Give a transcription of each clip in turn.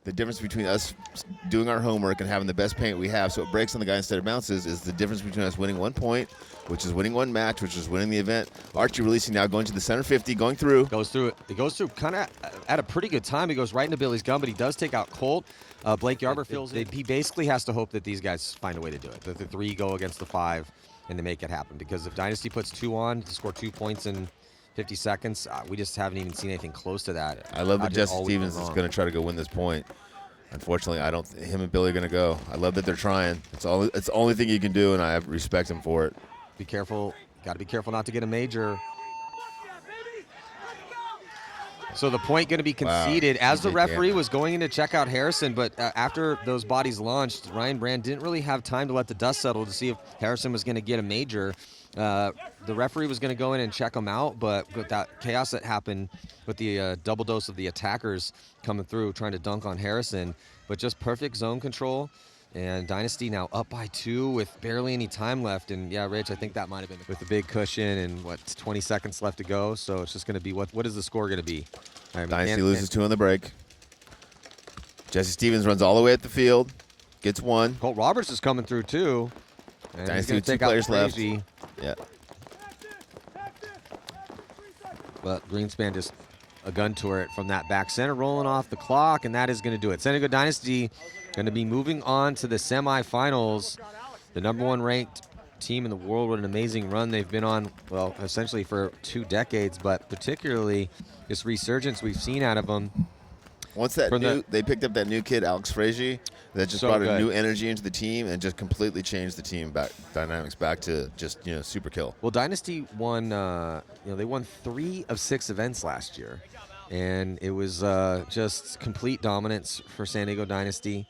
the difference between us doing our homework and having the best paint we have, so it breaks on the guy instead of bounces, is the difference between us winning 1 point, which is winning one match, which is winning the event. Archie releasing now, going to the center 50, going through. Goes through it. It goes through kind of at a pretty good time. He goes right into Billy's gun, but he does take out Colt. Blake Yarber fills it. He basically has to hope that these guys find a way to do it, that the 3 go against the 5, and they make it happen. Because if Dynasty puts 2 on to score 2 points in 50 seconds, we just haven't even seen anything close to that. I love that Jesse Stevens is going to try to go win this point. Unfortunately, I don't. Him and Billy are going to go. I love that they're trying. It's the only thing you can do, and I respect him for it. Be careful. Got to be careful not to get a major. So the point going to be conceded as the referee was going in to check out Harrison, but after those bodies launched, Ryan Brand didn't really have time to let the dust settle to see if Harrison was going to get a major. The referee was going to go in and check him out, but with that chaos that happened with the double dose of the attackers coming through, trying to dunk on Harrison, but just perfect zone control. And Dynasty now up by 2 with barely any time left. And yeah, Rich, I think that might have been with the big cushion and 20 seconds left to go. So it's just going to be, what is the score going to be? Dynasty loses 2 on the break. Jesse Stevens runs all the way at the field, gets 1. Colt Roberts is coming through too. And Dynasty with 2 players left. Yeah. But Greenspan just a gun turret from that back center, rolling off the clock, and that is going to do it. San Diego Dynasty going to be moving on to the semifinals. The #1 ranked team in the world. What an amazing run they've been on, well, essentially for 2 decades, but particularly this resurgence we've seen out of them. Once they picked up that new kid, Alex Frazier, that just brought a new energy into the team and just completely changed the team dynamics back to just, super kill. Well, Dynasty won, they won 3 of 6 events last year, and it was just complete dominance for San Diego Dynasty.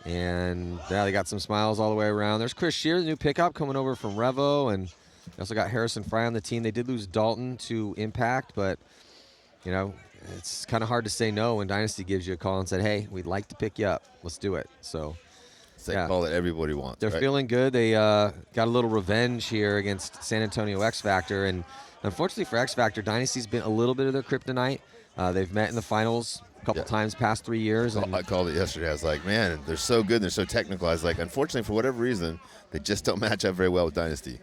And yeah, they got some smiles all the way around. There's Chris Shear, the new pickup coming over from Revo, and they also got Harrison Fry on the team. They did lose Dalton to Impact, but it's kind of hard to say no when Dynasty gives you a call and said, hey, we'd like to pick you up. Let's do it. So it's that call that everybody wants. They're feeling good. They got a little revenge here against San Antonio X Factor. And unfortunately for X Factor, Dynasty's been a little bit of their kryptonite. They've met in the finals a couple times past 3 years. I called it yesterday. I was like, man, they're so good. They're so technical. I was like, unfortunately, for whatever reason, they just don't match up very well with Dynasty.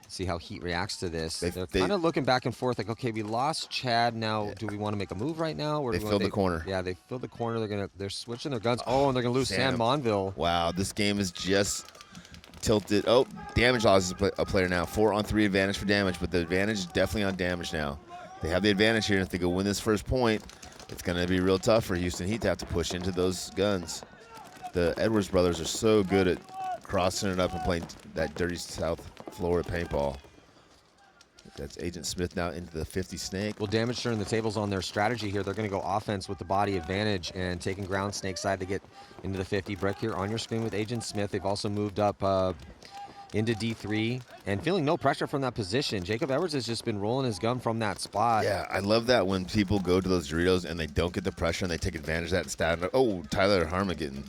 See how Heat reacts to this. They're kind of looking back and forth like, okay, we lost Chad. Now, do we want to make a move right now? They filled the corner. Yeah, they filled the corner. They're switching their guns. Oh, and they're going to lose Sam Monville. Wow, this game is just tilted. Oh, Damage loses a player now. 4-on-3 advantage for Damage, but the advantage is definitely on Damage now. They have the advantage here, and if they go win this first point, it's going to be real tough for Houston Heat to have to push into those guns. The Edwards brothers are so good at crossing it up and playing that dirty South Florida paintball. That's Agent Smith now into the 50 snake. Well, Damage turning the tables on their strategy here. They're going to go offense with the body advantage and taking ground snake side to get into the 50. Break here on your screen with Agent Smith. They've also moved up into D3 and feeling no pressure from that position. Jacob Edwards has just been rolling his gun from that spot. Yeah, I love that when people go to those Doritos and they don't get the pressure and they take advantage of that and stand up. Oh, Tyler Harmon getting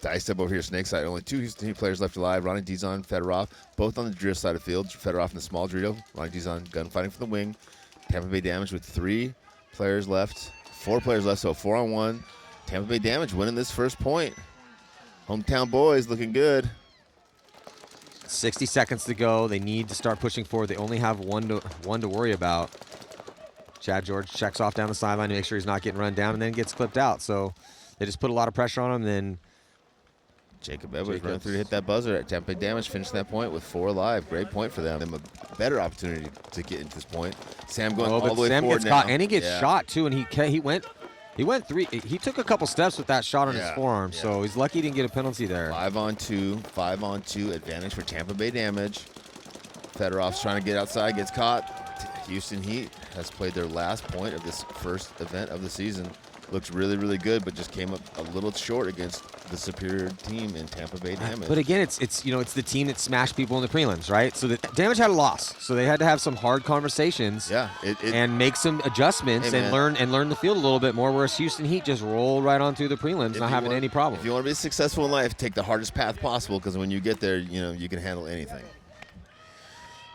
diced up over here, snake side. Only 2 Houston Heat players left alive. Ronnie Dizon, Fedorov, both on the Dorito side of the field. Fedorov in the small Dorito. Ronnie Dizon gunfighting from the wing. Tampa Bay Damage with 3 players left. 4 players left, so 4-on-1. Tampa Bay Damage winning this first point. Hometown boys looking good. 60 seconds to go. They need to start pushing forward. They only have one to worry about. Chad George checks off down the sideline to make sure he's not getting run down and then gets clipped out. So they just put a lot of pressure on him. Then Jacob Edwards running through to hit that buzzer at Tampa Bay Damage, finished that point with 4 alive. Great point for them. A better opportunity to get into this point. Sam going all the way Sam forward gets now. Caught, and he gets shot too, and he went 3. He took a couple steps with that shot on his forearm, so he's lucky he didn't get a penalty there. 5-on-2 advantage for Tampa Bay Damage. Fedorov's trying to get outside, gets caught. Houston Heat has played their last point of this first event of the season. Looks really, really good, but just came up a little short against the superior team in Tampa Bay Damage. But again, it's the team that smashed people in the prelims, right? So the Damage had a loss, so they had to have some hard conversations, and make some adjustments and learn the field a little bit more. Whereas Houston Heat just rolled right on through the prelims, not having any problem. If you want to be successful in life, take the hardest path possible, because when you get there, you can handle anything.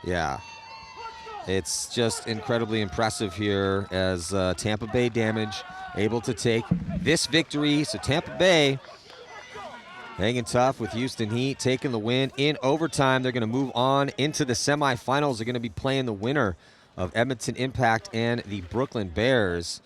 Yeah. It's just incredibly impressive here as Tampa Bay Damage able to take this victory. So Tampa Bay hanging tough with Houston Heat, taking the win in overtime. They're going to move on into the semifinals. They're going to be playing the winner of Edmonton Impact and the Brooklyn Bears.